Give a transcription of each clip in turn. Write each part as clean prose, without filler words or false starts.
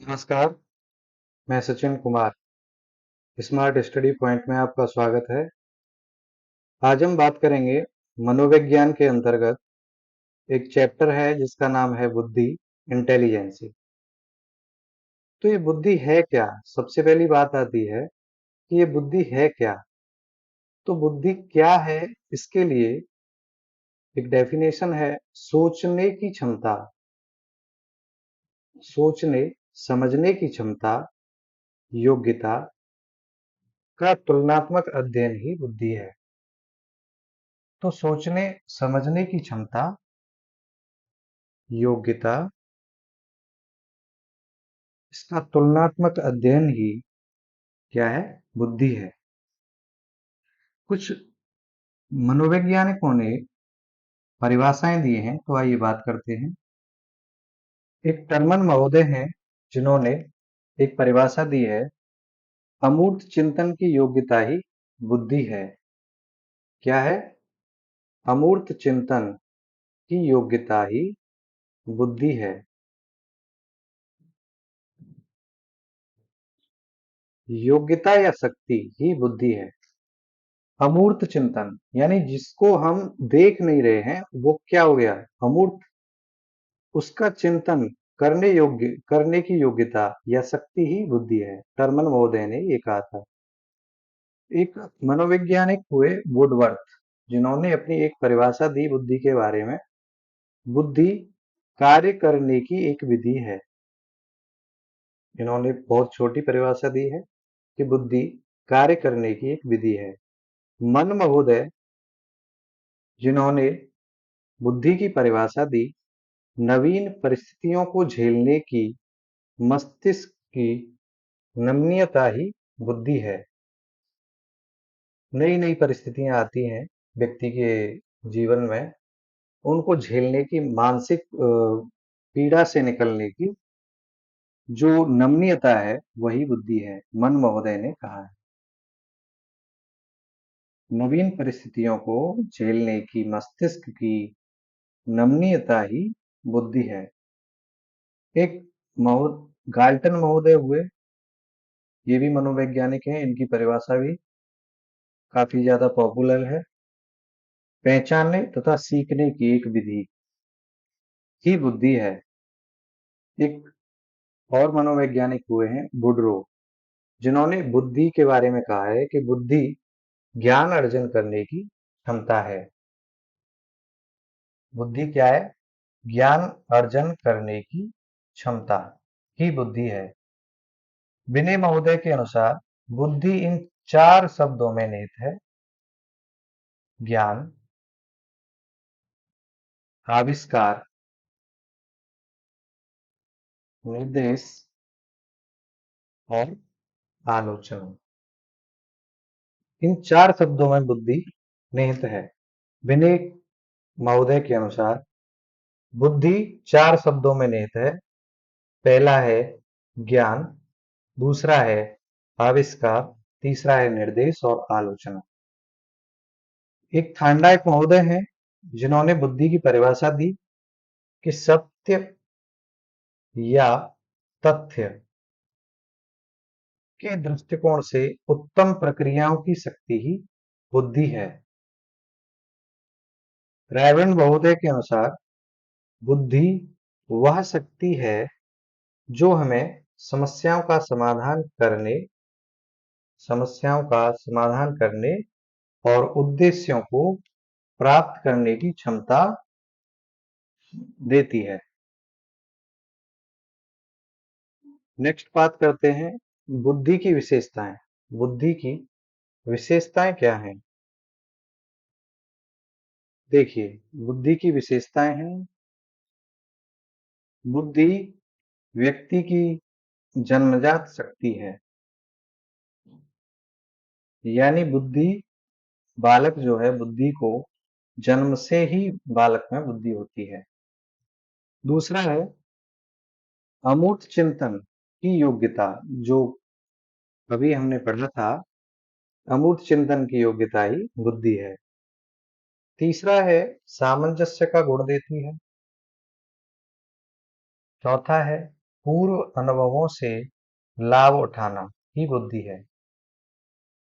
नमस्कार, मैं Sachin Kumar. Smart study point में आपका स्वागत है। आज हम बात करेंगे मनोविज्ञान के अंतर्गत एक चैप्टर है जिसका नाम है बुद्धि, इंटेलिजेंसी। तो ये बुद्धि है क्या? सबसे पहली बात आती है कि ये बुद्धि है क्या? तो बुद्धि क्या है? इसके लिए एक डेफिनेशन है, सोचने की क्षमता, सोचने समझने की क्षमता, योग्यता का तुलनात्मक अध्ययन ही बुद्धि है। तो सोचने समझने की क्षमता, योग्यता, इसका तुलनात्मक अध्ययन ही क्या है? बुद्धि है। कुछ मनोवैज्ञानिकों ने परिभाषाएं दी हैं, तो आइए बात करते हैं। एक टर्मन महोदय हैं जिन्होंने एक परिभाषा दी है, अमूर्त चिंतन की योग्यता ही बुद्धि है। क्या है? अमूर्त चिंतन की योग्यता ही बुद्धि है। योग्यता या शक्ति ही बुद्धि है। अमूर्त चिंतन यानी जिसको हम देख नहीं रहे हैं, वो क्या हो गया? अमूर्त। उसका चिंतन करने की योग्यता या शक्ति ही बुद्धि है। टर्मन महोदय ने ये कहा था। एक मनोवैज्ञानिक हुए वुडवर्थ, जिन्होंने अपनी एक परिभाषा दी बुद्धि के बारे में। बुद्धि कार्य करने की एक विधि है। इन्होंने बहुत छोटी परिभाषा दी है कि बुद्धि कार्य करने की एक विधि है। मन महोदय, जिन्होंने बुद्धि की परिभाषा दी, नवीन परिस्थितियों को झेलने की मस्तिष्क की नमनीयता ही बुद्धि है। नई नई परिस्थितियां आती हैं व्यक्ति के जीवन में, उनको झेलने की, मानसिक पीड़ा से निकलने की जो नमनीयता है, वही बुद्धि है, मन महोदय ने कहा है। नवीन परिस्थितियों को झेलने की मस्तिष्क की नमनीयता ही बुद्धि है। एक गाल्टन महोदय हुए, ये भी मनोवैज्ञानिक हैं। इनकी परिभाषा भी काफी ज्यादा पॉपुलर है। पहचानने तथा सीखने की एक विधि ही बुद्धि है। एक और मनोवैज्ञानिक हुए हैं वुडरो, जिन्होंने बुद्धि के बारे में कहा है कि बुद्धि ज्ञान अर्जन करने की क्षमता है। बुद्धि क्या है? ज्ञान अर्जन करने की क्षमता ही बुद्धि है। विनय महोदय के अनुसार बुद्धि इन 4 शब्दों में निहित है: ज्ञान, आविष्कार, निर्देश और आलोचना। इन 4 शब्दों में बुद्धि निहित है। विनय महोदय के अनुसार बुद्धि 4 शब्दों में निहित है। पहला है ज्ञान, दूसरा है आविष्कार, तीसरा है निर्देश और आलोचना। एक थांडाइक महोदय हैं, जिन्होंने बुद्धि की परिभाषा दी कि सत्य या तथ्य के दृष्टिकोण से उत्तम प्रक्रियाओं की शक्ति ही बुद्धि है। रैवण महोदय के अनुसार बुद्धि वह शक्ति है जो हमें समस्याओं का समाधान करने और उद्देश्यों को प्राप्त करने की क्षमता देती है। नेक्स्ट बात करते हैं बुद्धि की विशेषताएं। बुद्धि की विशेषताएं क्या हैं? देखिए, बुद्धि की विशेषताएं हैं, बुद्धि व्यक्ति की जन्मजात शक्ति है। यानी बालक जो है, बुद्धि को जन्म से ही बालक में बुद्धि होती है। दूसरा है अमूर्त चिंतन की योग्यता, जो अभी हमने पढ़ा था। अमूर्त चिंतन की योग्यता ही बुद्धि है। तीसरा है सामंजस्य का गुण देती है। चौथा है पूर्व अनुभवों से लाभ उठाना ही बुद्धि है।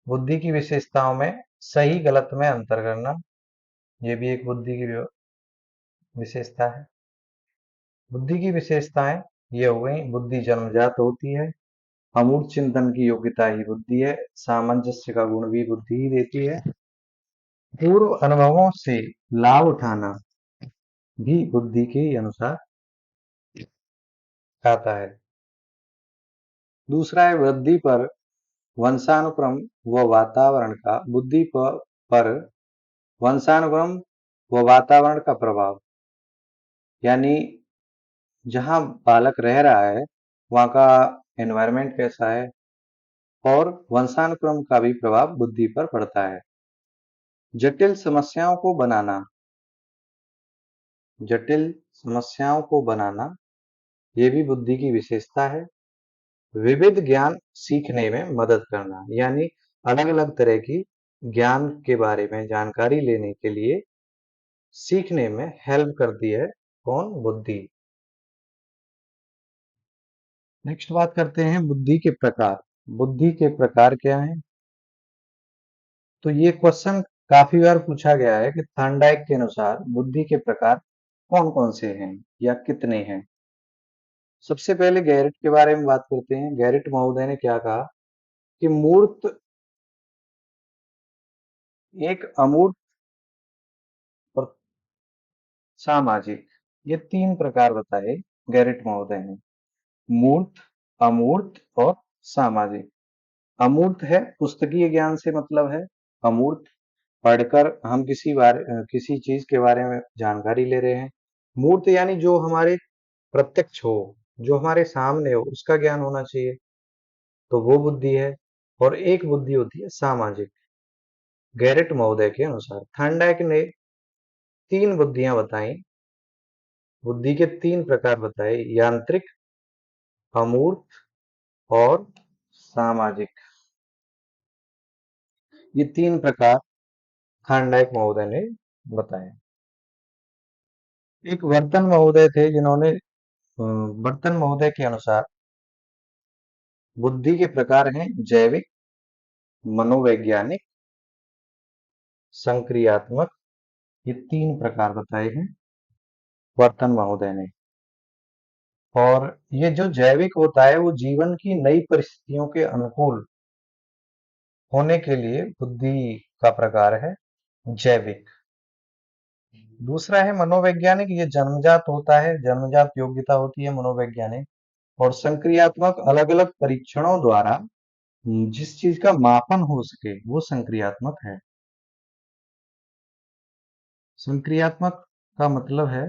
बुद्धि की विशेषताओं में सही गलत में अंतर करना, ये भी एक बुद्धि की विशेषता है। बुद्धि की विशेषताएं ये हो गई, बुद्धि जन्मजात होती है, अमूर्त चिंतन की योग्यता ही बुद्धि है, सामंजस्य का गुण भी बुद्धि ही देती है, पूर्व अनुभवों से लाभ उठाना भी बुद्धि के अनुसार आता है। दूसरा है वृद्धि पर वंशानुक्रम व वातावरण का, बुद्धि पर वंशानुक्रम व वातावरण का प्रभाव, यानी जहाँ बालक रह रहा है वहाँ का एनवायरनमेंट कैसा है और वंशानुक्रम का भी प्रभाव बुद्धि पर पड़ता है। जटिल समस्याओं को बनाना, जटिल समस्याओं को बनाना ये भी बुद्धि की विशेषता है। विविध ज्ञान सीखने में मदद करना, यानी अलग अलग तरह की ज्ञान के बारे में जानकारी लेने के लिए सीखने में हेल्प करती है कौन? बुद्धि। नेक्स्ट बात करते हैं बुद्धि के प्रकार। बुद्धि के प्रकार क्या हैं? तो ये क्वेश्चन काफी बार पूछा गया है कि थॉर्नडाइक के अनुसार बुद्धि के प्रकार कौन कौन से हैं या कितने हैं। सबसे पहले गैरेट के बारे में बात करते हैं। गैरेट महोदय ने क्या कहा कि मूर्त, एक अमूर्त और सामाजिक, ये तीन प्रकार बताए गैरेट महोदय ने। मूर्त, अमूर्त और सामाजिक। अमूर्त है पुस्तकीय ज्ञान से मतलब है। अमूर्त पढ़कर हम किसी चीज के बारे में जानकारी ले रहे हैं। मूर्त यानी जो हमारे प्रत्यक्ष हो, जो हमारे सामने हो, उसका ज्ञान होना चाहिए, तो वो बुद्धि है। और एक बुद्धि होती है सामाजिक। गैरेट महोदय के अनुसार थॉर्नडाइक ने तीन बुद्धियां बताई, बुद्धि के तीन प्रकार बताए, यांत्रिक, अमूर्त और सामाजिक। ये तीन प्रकार थॉर्नडाइक महोदय ने बताए। एक वर्तन महोदय थे जिन्होंने वर्तन महोदय के अनुसार बुद्धि के प्रकार हैं जैविक, मनोवैज्ञानिक, संक्रियात्मक। ये तीन प्रकार बताए हैं वर्तन महोदय ने। और ये जो जैविक होता है वो जीवन की नई परिस्थितियों के अनुकूल होने के लिए बुद्धि का प्रकार है जैविक। दूसरा है मनोवैज्ञानिक, ये जन्मजात होता है, जन्मजात योग्यता होती है मनोवैज्ञानिक। और संक्रियात्मक, अलग अलग परीक्षणों द्वारा जिस चीज का मापन हो सके वो संक्रियात्मक है। संक्रियात्मक का मतलब है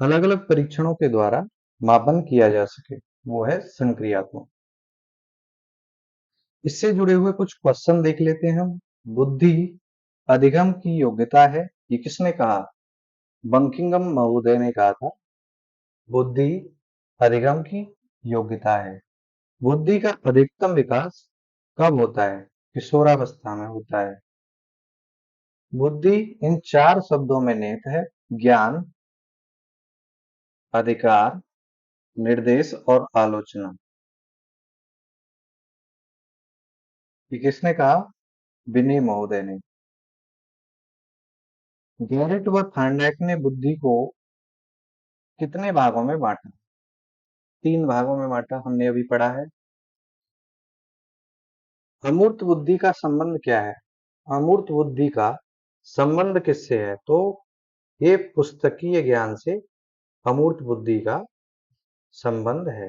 अलग अलग परीक्षणों के द्वारा मापन किया जा सके, वो है संक्रियात्मक। इससे जुड़े हुए कुछ क्वेश्चन देख लेते हैं हम। बुद्धि अधिगम की योग्यता है, ये किसने कहा? बंकिंगम महोदय ने कहा था बुद्धि अधिगम की योग्यता है। बुद्धि का अधिकतम विकास कब होता है? किशोरावस्था में होता है। बुद्धि इन चार शब्दों में निहित है: ज्ञान, अधिकार, निर्देश और आलोचना। ये किसने कहा? विनय महोदय ने। गैरेट व थॉर्नडाइक ने बुद्धि को कितने भागों में बांटा? तीन भागों में बांटा, हमने अभी पढ़ा है। अमूर्त बुद्धि का संबंध क्या है? अमूर्त बुद्धि का संबंध किससे है? तो ये पुस्तकीय ज्ञान से अमूर्त बुद्धि का संबंध है।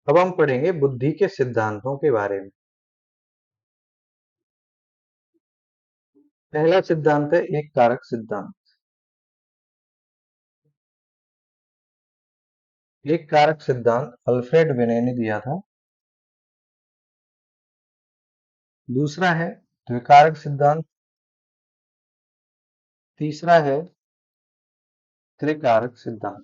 अब हम पढ़ेंगे बुद्धि के सिद्धांतों के बारे में। पहला सिद्धांत है एक कारक सिद्धांत। एक कारक सिद्धांत अल्फ्रेड विने ने दिया था। दूसरा है द्विकारक सिद्धांत। तीसरा है त्रिकारक सिद्धांत।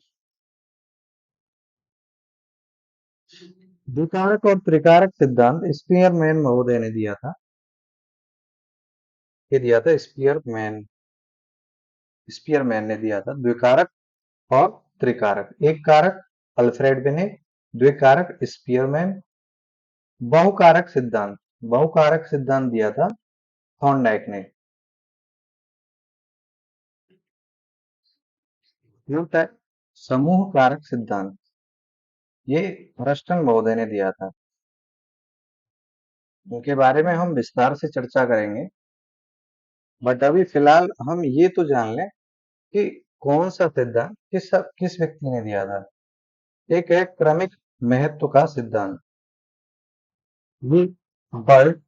द्विकारक और त्रिकारक सिद्धांत स्पीयरमैन महोदय ने दिया था। ये दिया था स्पीयरमैन ने दिया था। द्विकारक और त्रिकारक, एक कारक अल्फ्रेड बिने। द्विकारक स्पीयरमैन। बहुकारक सिद्धांत दिया था थॉर्नडाइक ने। समूह कारक सिद्धांत ये रस्टन महोदय ने दिया था। उनके बारे में हम विस्तार से चर्चा करेंगे, बट अभी फिलहाल हम ये तो जान लें कि कौन सा सिद्धांत किस व्यक्ति ने दिया था। एक है क्रमिक महत्व का सिद्धांत। ये बर्ट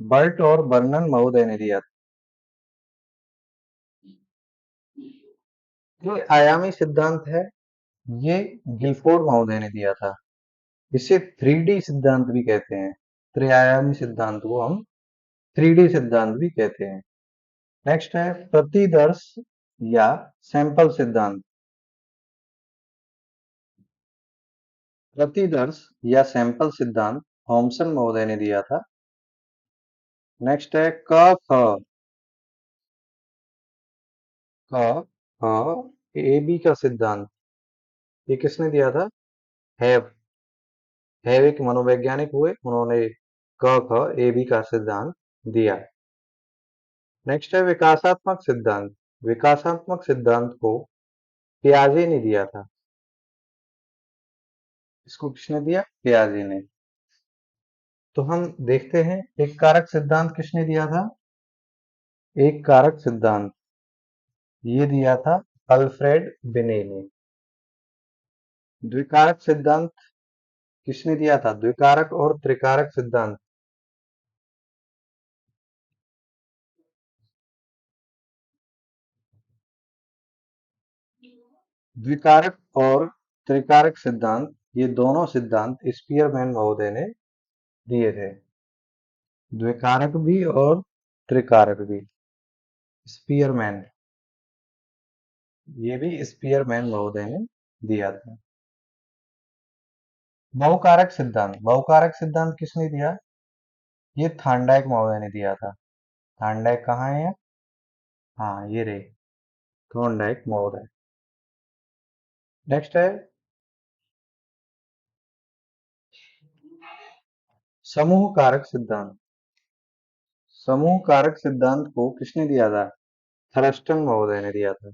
बर्ट और बर्नन महोदय ने दिया था। ये आयामी सिद्धांत है, ये गिलफोर्ड महोदय ने दिया था। इसे 3D सिद्धांत भी कहते हैं। त्रिआयामी सिद्धांत को हम 3D सिद्धांत भी कहते हैं। नेक्स्ट है प्रतिदर्श या सैंपल सिद्धांत। प्रतिदर्श या सैंपल सिद्धांत थॉमसन महोदय ने दिया था। नेक्स्ट है ए बी का सिद्धांत। ये किसने दिया था? हैव हैव एक मनोवैज्ञानिक हुए, उन्होंने ए बी का सिद्धांत दिया। नेक्स्ट है विकासात्मक सिद्धांत। विकासात्मक सिद्धांत को पियाजे ने दिया था। इसको किसने दिया? पियाजे ने। तो हम देखते हैं एक कारक सिद्धांत किसने दिया था। एक कारक सिद्धांत ये दिया था अल्फ्रेड बिने ने। द्विकारक सिद्धांत किसने दिया था? द्विकारक और त्रिकारक सिद्धांत द्विकारक और त्रिकारक सिद्धांत ये दोनों सिद्धांत स्पीयरमैन महोदय ने दिए थे। द्विकारक भी और त्रिकारक भी स्पीयरमैन, ये भी स्पीयरमैन महोदय ने दिया था। बहुकारक सिद्धांत किसने दिया? ये थॉर्नडाइक महोदय ने दिया था। थॉर्नडाइक कहाँ है? हाँ ये रहे थॉर्नडाइक महोदय। नेक्स्ट है समूह कारक सिद्धांत। समूह कारक सिद्धांत को किसने दिया था? थर्स्टन महोदय ने दिया था।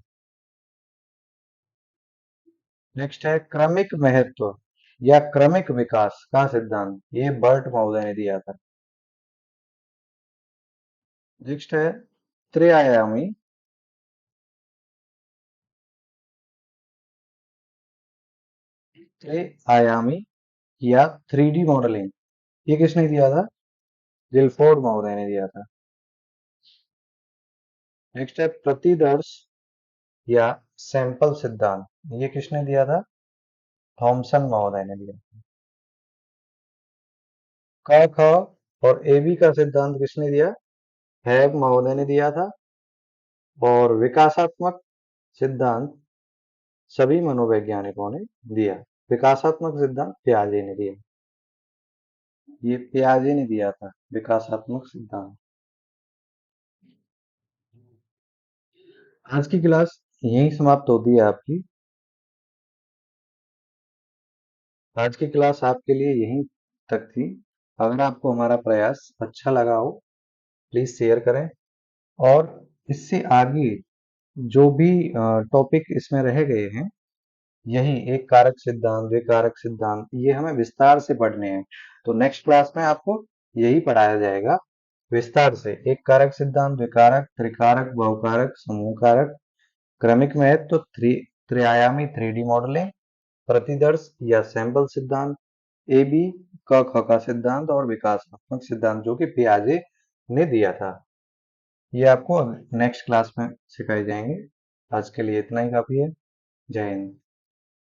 नेक्स्ट है क्रमिक महत्व या क्रमिक विकास का सिद्धांत। ये बर्ट महोदय ने दिया था। नेक्स्ट है त्रिआयामी त्रिआयामी या 3D मॉडलिंग। ये किसने दिया था? गिलफोर्ड महोदय ने दिया था। नेक्स्ट है प्रतिदर्श या सैंपल सिद्धांत। ये किसने दिया था? थॉमसन महोदय ने दिया। क ख और ए बी का सिद्धांत किसने दिया? हैब महोदय ने दिया था। और विकासात्मक सिद्धांत सभी मनोवैज्ञानिकों ने दिया। विकासात्मक सिद्धांत पियाजे ने दिया। ये पियाजे ने दिया था विकासात्मक सिद्धांत। आज की क्लास यहीं समाप्त होती है आपकी। आज की क्लास आपके लिए यहीं तक थी। अगर आपको हमारा प्रयास अच्छा लगा हो प्लीज शेयर करें, और इससे आगे जो भी टॉपिक इसमें रह गए हैं, यही एक कारक सिद्धांत, द्विकारक सिद्धांत, ये हमें विस्तार से पढ़ने हैं। तो नेक्स्ट क्लास में आपको यही पढ़ाया जाएगा विस्तार से। एक कारक सिद्धांत, द्विकारक, त्रिकारक, बहुकारक, समूह कारक, क्रमिक महत्व, त्रिआयामी 3D मॉडलिंग, प्रतिदर्श या सैंपल सिद्धांत, ए बी क ख का सिद्धांत और विकासात्मक सिद्धांत जो कि पियाजे ने दिया था। ये आपको नेक्स्ट क्लास में सिखाए जाएंगे। आज के लिए इतना ही काफी है। जय हिंद।